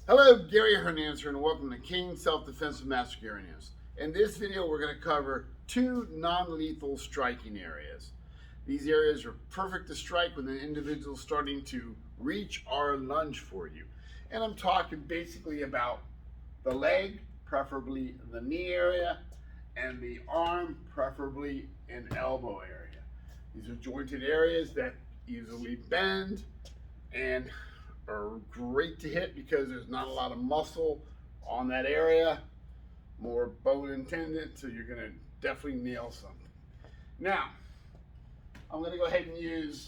Hello, Gary Hernandez here, and welcome to King Self-Defense with Master Gary Hernandez. In this video, we're going to cover two non-lethal striking areas. These areas are perfect to strike when an individual is starting to reach or lunge for you. And I'm talking basically about the leg, preferably the knee area, and the arm, preferably an elbow area. These are jointed areas that easily bend and are great to hit because there's not a lot of muscle on that area, more bone and tendon, so you're going to definitely nail something. Now, I'm going to go ahead and use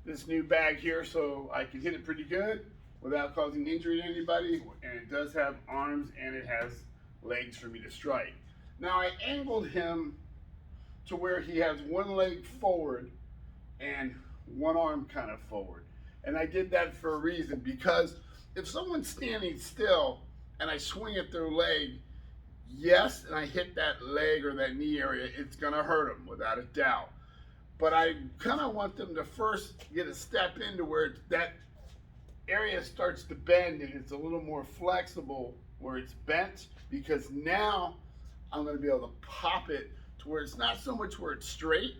this new bag here so I can hit it pretty good without causing injury to anybody, and it does have arms and it has legs for me to strike. Now, I angled him to where he has one leg forward and one arm kind of forward. And I did that for a reason, because if someone's standing still and I swing at their leg, yes, and I hit that leg or that knee area, it's going to hurt them without a doubt. But I kind of want them to first get a step into where that area starts to bend and it's a little more flexible where it's bent, because now I'm going to be able to pop it to where it's not so much where it's straight,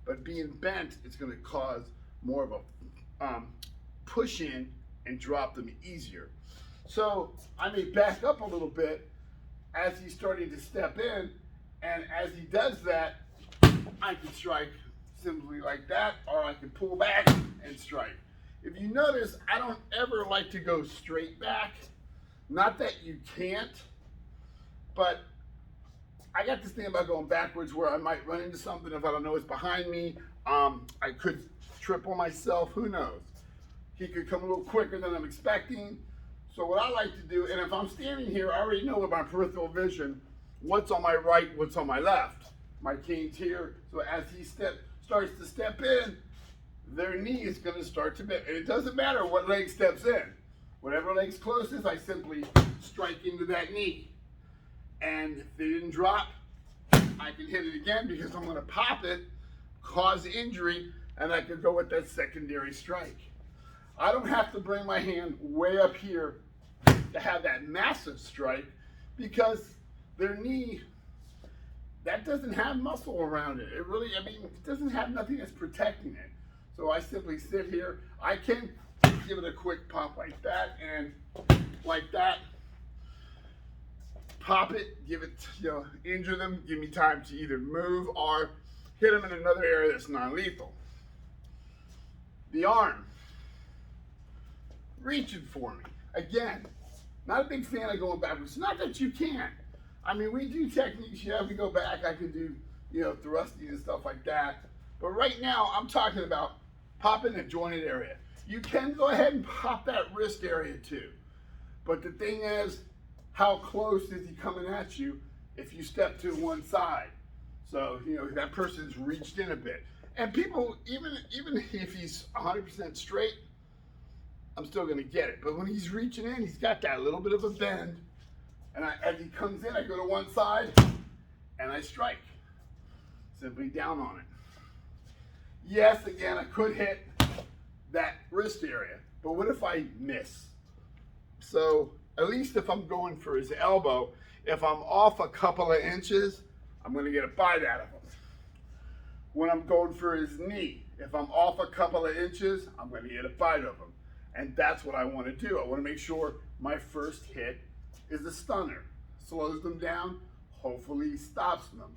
but being bent, it's going to cause more of a push in and drop them easier. So I may back up a little bit as he's starting to step in, and as he does that, I can strike simply like that, or I can pull back and strike. If you notice, I don't ever like to go straight back. Not that you can't, but I got this thing about going backwards where I might run into something if I don't know what's behind me. I could triple myself, who knows? He could come a little quicker than I'm expecting. So what I like to do, and if I'm standing here, I already know with my peripheral vision what's on my right, what's on my left. My cane's here, so as he starts to step in, their knee is going to start to bend. And it doesn't matter what leg steps in. Whatever leg's closest, I simply strike into that knee. And if they didn't drop, I can hit it again because I'm going to pop it, cause injury, and I could go with that secondary strike. I don't have to bring my hand way up here to have that massive strike, because their knee, that doesn't have muscle around it. It really, it doesn't have nothing that's protecting it. So I simply sit here. I can give it a quick pop like that and like that. Pop it, give it, injure them, give me time to either move or hit them in another area that's non-lethal. The arm. Reaching for me. Again, not a big fan of going backwards. Not that you can't. We do techniques. You have to go back. I can do, thrusting and stuff like that. But right now, I'm talking about popping the jointed area. You can go ahead and pop that wrist area too. But the thing is, how close is he coming at you if you step to one side? So, that person's reached in a bit. And people, even if he's 100% straight, I'm still going to get it. But when he's reaching in, he's got that little bit of a bend. And as he comes in, I go to one side and I strike. Simply down on it. Yes, again, I could hit that wrist area. But what if I miss? So at least if I'm going for his elbow, if I'm off a couple of inches, I'm going to get a bite out of him. When I'm going for his knee, if I'm off a couple of inches, I'm going to get a bite of him. And that's what I want to do. I want to make sure my first hit is a stunner. Slows them down, hopefully stops them.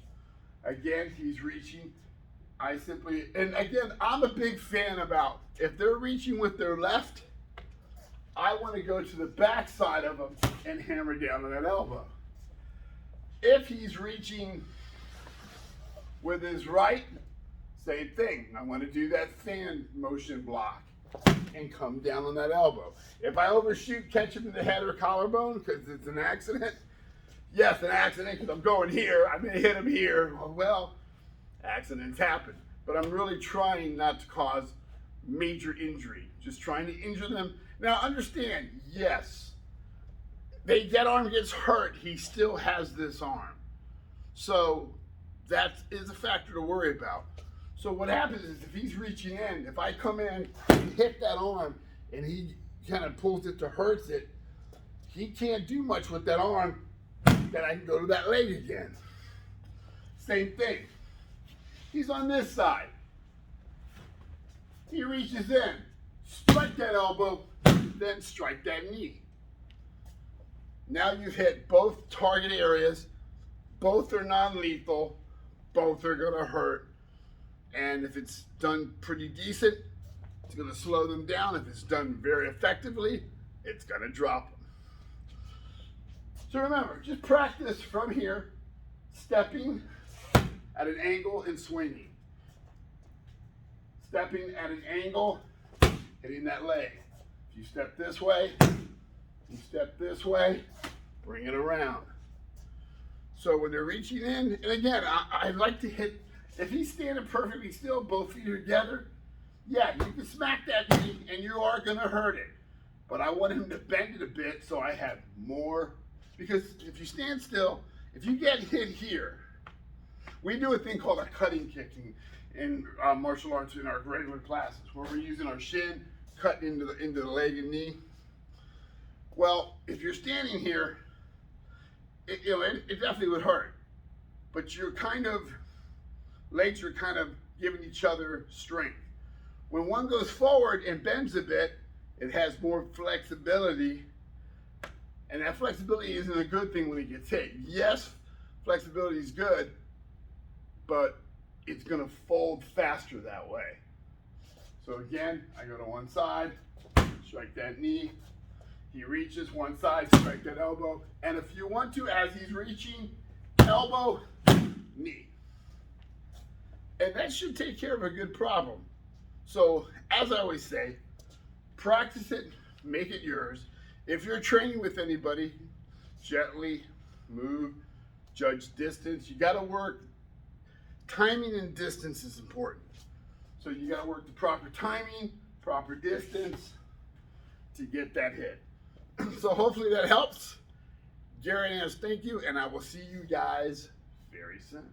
Again, he's reaching. And again, I'm a big fan about, if they're reaching with their left, I want to go to the back side of them and hammer down on that elbow. If he's reaching with his right, same thing. I want to do that fan motion block and come down on that elbow. If I overshoot, catch him in the head or collarbone because it's an accident, yes, an accident because I'm going here, I may hit him here. Well, accidents happen. But I'm really trying not to cause major injury, just trying to injure them. Now understand, yes, that arm gets hurt, he still has this arm. So that is a factor to worry about. So what happens is, if he's reaching in, if I come in and hit that arm and he kind of pulls it to hurts it, he can't do much with that arm, then I can go to that leg again. Same thing. He's on this side. He reaches in, strike that elbow, then strike that knee. Now you've hit both target areas. Both are non-lethal. Both are going to hurt. And if it's done pretty decent, it's going to slow them down. If it's done very effectively, it's going to drop them. So remember, just practice from here, stepping at an angle and swinging. Stepping at an angle, hitting that leg. If you step this way, you step this way, bring it around. So when they're reaching in, and again, I like to hit, if he's standing perfectly still, both feet are together, yeah, you can smack that knee and you are going to hurt it. But I want him to bend it a bit so I have more, because if you stand still, if you get hit here, we do a thing called a cutting kicking in martial arts in our regular classes, where we're using our shin, cutting into the leg and knee. Well, if you're standing here, it definitely would hurt, but you're legs are kind of giving each other strength. When one goes forward and bends a bit, it has more flexibility, and that flexibility isn't a good thing when it gets hit. Yes, flexibility is good, but it's going to fold faster that way. So again, I go to one side, strike that knee. He reaches one side, strike that elbow. And if you want to, as he's reaching, elbow, knee. And that should take care of a good problem. So as I always say, practice it, make it yours. If you're training with anybody, gently move, judge distance. You got to work. Timing and distance is important. So you got to work the proper timing, proper distance to get that hit. So hopefully that helps. Gary Hernandez, thank you, and I will see you guys very soon.